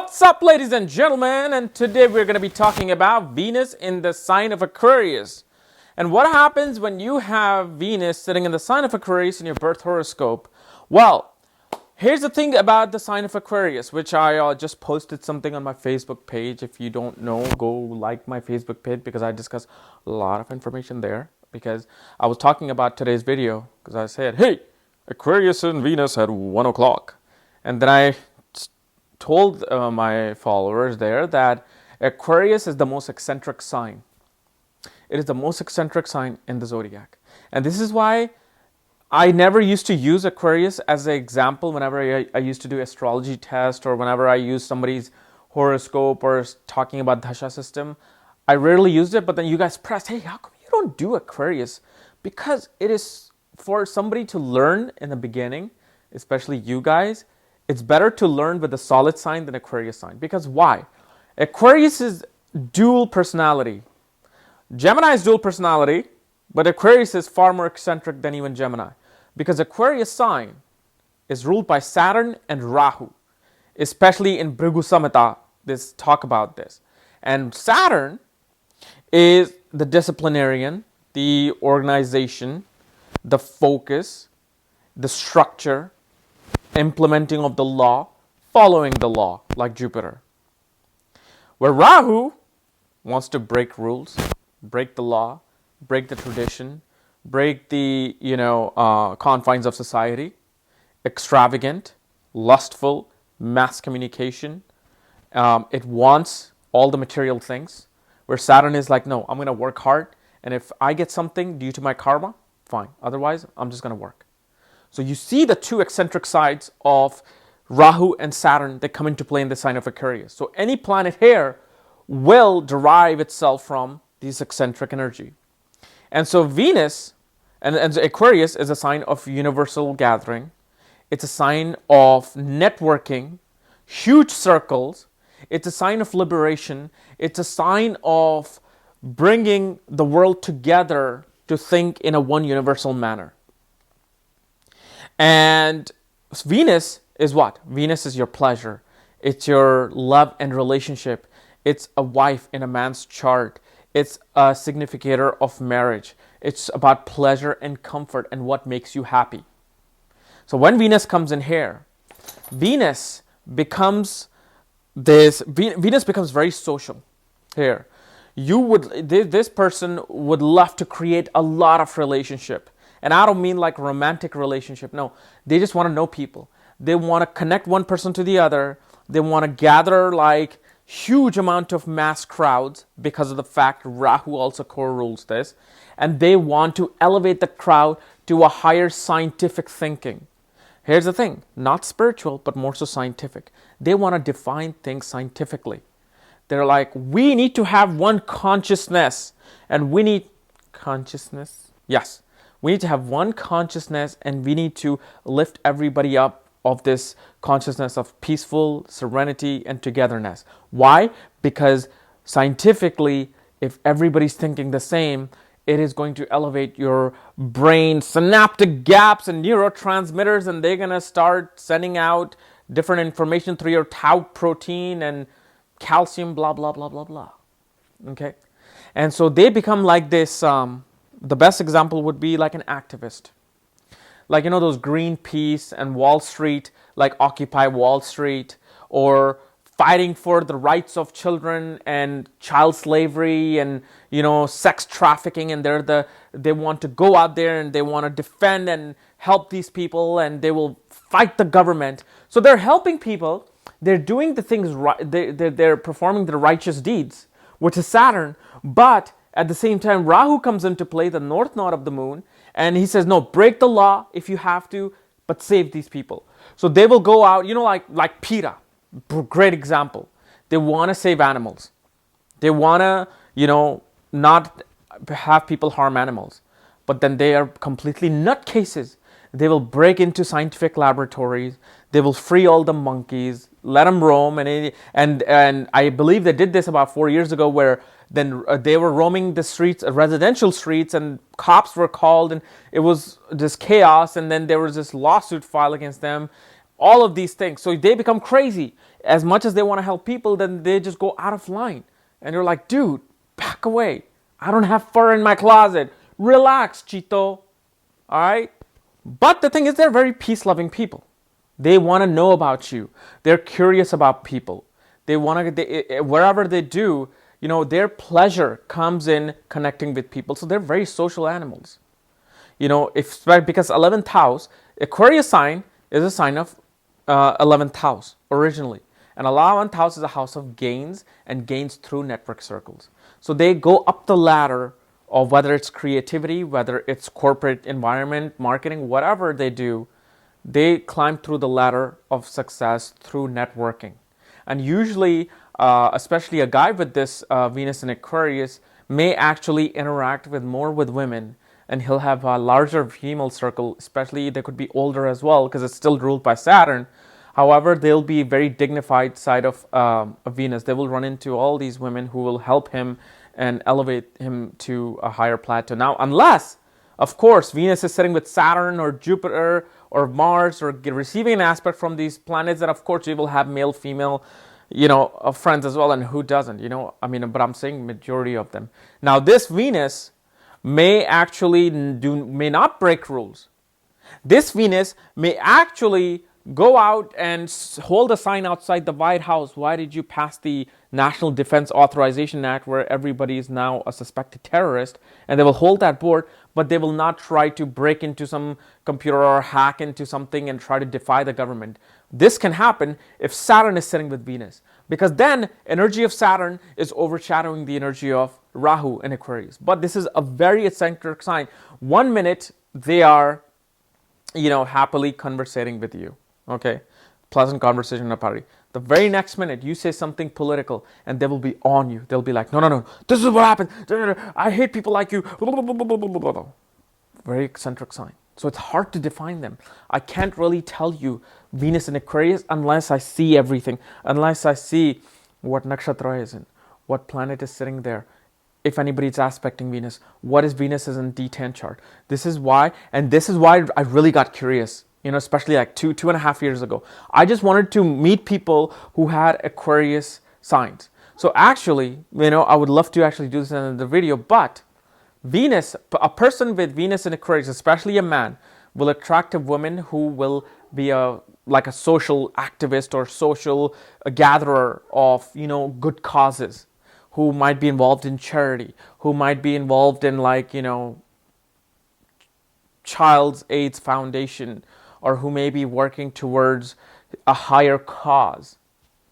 What's up, ladies and gentlemen? And today we're going to be talking about Venus in the sign of Aquarius. And what happens when you have Venus sitting in the sign of Aquarius in your birth horoscope? Well, here's the thing about the sign of Aquarius, which I just posted something on my Facebook page. If you don't know, go like my Facebook page because I discuss a lot of information there. Because I was talking about today's video because I said, hey, Aquarius and Venus at 1 o'clock. And then I told my followers there that Aquarius is the most eccentric sign. It is the most eccentric sign in the zodiac. And this is why I never used to use Aquarius as an example whenever I used to do astrology test or whenever I use somebody's horoscope or talking about Dasha system. I rarely used it, but then you guys pressed, hey, how come you don't do Aquarius? Because it is for somebody to learn in the beginning, especially you guys. It's better to learn with a solid sign than Aquarius sign. Because why? Aquarius is dual personality. Gemini is dual personality, but Aquarius is far more eccentric than even Gemini. Because Aquarius sign is ruled by Saturn and Rahu. Especially in Bhrigu Samhita, this talk about this. And Saturn is the disciplinarian, the organization, the focus, the structure, implementing of the law, following the law, like Jupiter. Where Rahu wants to break rules, break the law, break the tradition, break the confines of society, extravagant, lustful, mass communication. It wants all the material things. Where Saturn is like, no, I'm going to work hard, and if I get something due to my karma, fine. Otherwise, I'm just going to work. So you see the two eccentric sides of Rahu and Saturn that come into play in the sign of Aquarius. So any planet here will derive itself from this eccentric energy. And so Venus and Aquarius is a sign of universal gathering. It's a sign of networking, huge circles. It's a sign of liberation. It's a sign of bringing the world together to think in a one universal manner. And Venus is what? Venus is your pleasure. It's your love and relationship. It's a wife in a man's chart. It's a significator of marriage. It's about pleasure and comfort and what makes you happy. So when Venus comes in here, Venus becomes very social here. This person would love to create a lot of relationship. And I don't mean like romantic relationship. No, they just want to know people. They want to connect one person to the other. They want to gather like huge amount of mass crowds because of the fact Rahu also co-rules this. And they want to elevate the crowd to a higher scientific thinking. Here's the thing, not spiritual, but more so scientific. They want to define things scientifically. They're like, we need to have one consciousness and we need consciousness. Yes. We need to have one consciousness and we need to lift everybody up of this consciousness of peaceful serenity and togetherness. Why? Because scientifically, if everybody's thinking the same, it is going to elevate your brain synaptic gaps and neurotransmitters, and they're going to start sending out different information through your tau protein and calcium, blah, blah, blah, blah, blah. Okay? And so they become like this. The best example would be like an activist. Like, those Greenpeace and Wall Street, like Occupy Wall Street, or fighting for the rights of children and child slavery and, sex trafficking. And they want to go out there and they want to defend and help these people and they will fight the government. So they're helping people. They're doing the things right. They're performing the righteous deeds, which is Saturn. But at the same time, Rahu comes into play, the north node of the moon, and he says, no, break the law if you have to, but save these people. So they will go out, like PETA, great example. They want to save animals. They want to, not have people harm animals. But then they are completely nutcases. They will break into scientific laboratories. They will free all the monkeys, let them roam. And I believe they did this about 4 years ago where then they were roaming the streets, residential streets, and cops were called and it was just chaos. And then there was this lawsuit filed against them. all of these things. So they become crazy. As much as they want to help people, then they just go out of line. And you're like, dude, back away. I don't have fur in my closet. Relax, Chito. All right? But the thing is, they're very peace-loving people. They want to know about you. They're curious about people. They want to, wherever they do, their pleasure comes in connecting with people. So they're very social animals. Because 11th house, Aquarius sign is a sign of 11th house originally. And 11th house is a house of gains and gains through network circles. So they go up the ladder of whether it's creativity, whether it's corporate environment, marketing, whatever they do, they climb through the ladder of success through networking. And usually, especially a guy with this Venus in Aquarius may actually interact more with women, and he'll have a larger female circle, especially they could be older as well because it's still ruled by Saturn. However, they'll be very dignified side of Venus. They will run into all these women who will help him and elevate him to a higher plateau. Now, unless, of course, Venus is sitting with Saturn or Jupiter or Mars or receiving an aspect from these planets, then of course you will have male, female, friends as well. And who doesn't, but I'm saying majority of them. Now, this Venus may not break rules. This Venus may actually go out and hold a sign outside the White House. Why did you pass the National Defense Authorization Act, where everybody is now a suspected terrorist? And they will hold that board, but they will not try to break into some computer or hack into something and try to defy the government. This can happen if Saturn is sitting with Venus, because then energy of Saturn is overshadowing the energy of Rahu in Aquarius. But this is a very eccentric sign. 1 minute they are, happily conversating with you. Okay, pleasant conversation in a party. The very next minute, you say something political, and they will be on you. They'll be like, no, this is what happened. I hate people like you. Very eccentric sign. So it's hard to define them. I can't really tell you Venus in Aquarius unless I see everything, unless I see what nakshatra is in, what planet is sitting there, if anybody is aspecting Venus, what is Venus in D10 chart. This is why I really got curious. Especially like 2.5 years ago. I just wanted to meet people who had Aquarius signs. So actually, I would love to actually do this in the video, but Venus, a person with Venus in Aquarius, especially a man, will attract a woman who will be like a social activist or social gatherer of, good causes, who might be involved in charity, who might be involved in Child's AIDS Foundation, or who may be working towards a higher cause.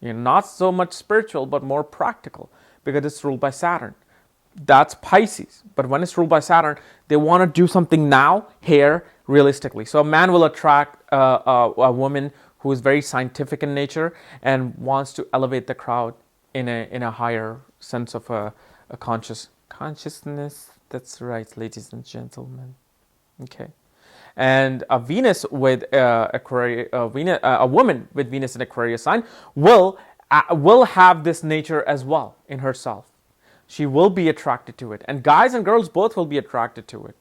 Not so much spiritual, but more practical, because it's ruled by Saturn. That's Pisces. But when it's ruled by Saturn, they want to do something now, here, realistically. So a man will attract a woman who is very scientific in nature and wants to elevate the crowd in a higher sense of a consciousness. That's right, ladies and gentlemen. Okay. And a Venus with Aquarius, a woman with Venus in Aquarius sign will have this nature as well in herself. She will be attracted to it, and guys and girls both will be attracted to it.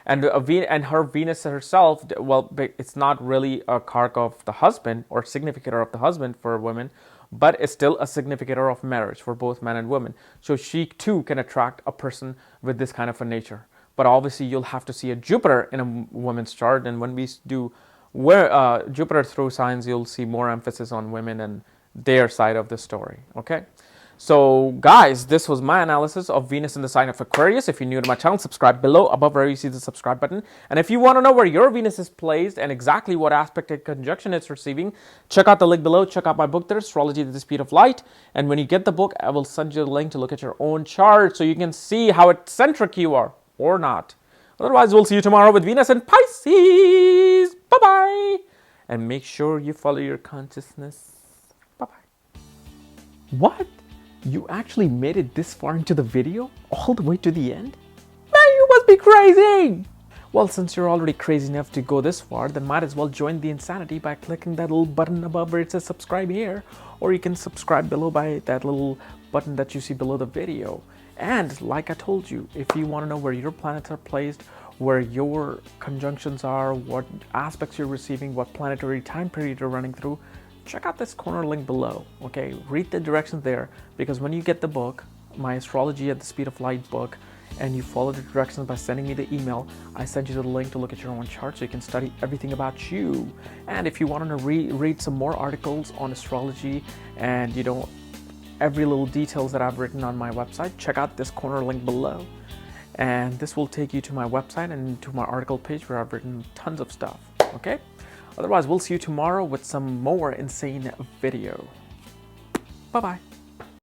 And her Venus herself, well, it's not really a kark of the husband or significator of the husband for women, but it's still a significator of marriage for both men and women. So she too can attract a person with this kind of a nature. But obviously, you'll have to see a Jupiter in a woman's chart. And when we do Jupiter through signs, you'll see more emphasis on women and their side of the story. Okay? So, guys, this was my analysis of Venus in the sign of Aquarius. If you're new to my channel, subscribe below. Above where you see the subscribe button. And if you want to know where your Venus is placed and exactly what aspect and conjunction it's receiving, check out the link below. Check out my book there, Astrology at the Speed of Light. And when you get the book, I will send you the link to look at your own chart so you can see how eccentric you are. Or not. Otherwise, we'll see you tomorrow with Venus and Pisces. Bye-bye. And make sure you follow your consciousness. Bye-bye. What? You actually made it this far into the video? All the way to the end? Man, you must be crazy! Well, since you're already crazy enough to go this far, then might as well join the insanity by clicking that little button above where it says subscribe here. Or you can subscribe below by that little button that you see below the video. And like I told you, if you want to know where your planets are placed where your conjunctions are, what aspects you're receiving, what planetary time period you're running through, check out this corner link below, okay? Read the directions there, because when you get the book, my Astrology at the Speed of Light book, and you follow the directions by sending me the email, I send you the link to look at your own chart so you can study everything about you. And if you want to read some more articles on astrology and every little details that I've written on my website, check out this corner link below. And this will take you to my website and to my article page where I've written tons of stuff, okay? Otherwise, we'll see you tomorrow with some more insane video. Bye-bye.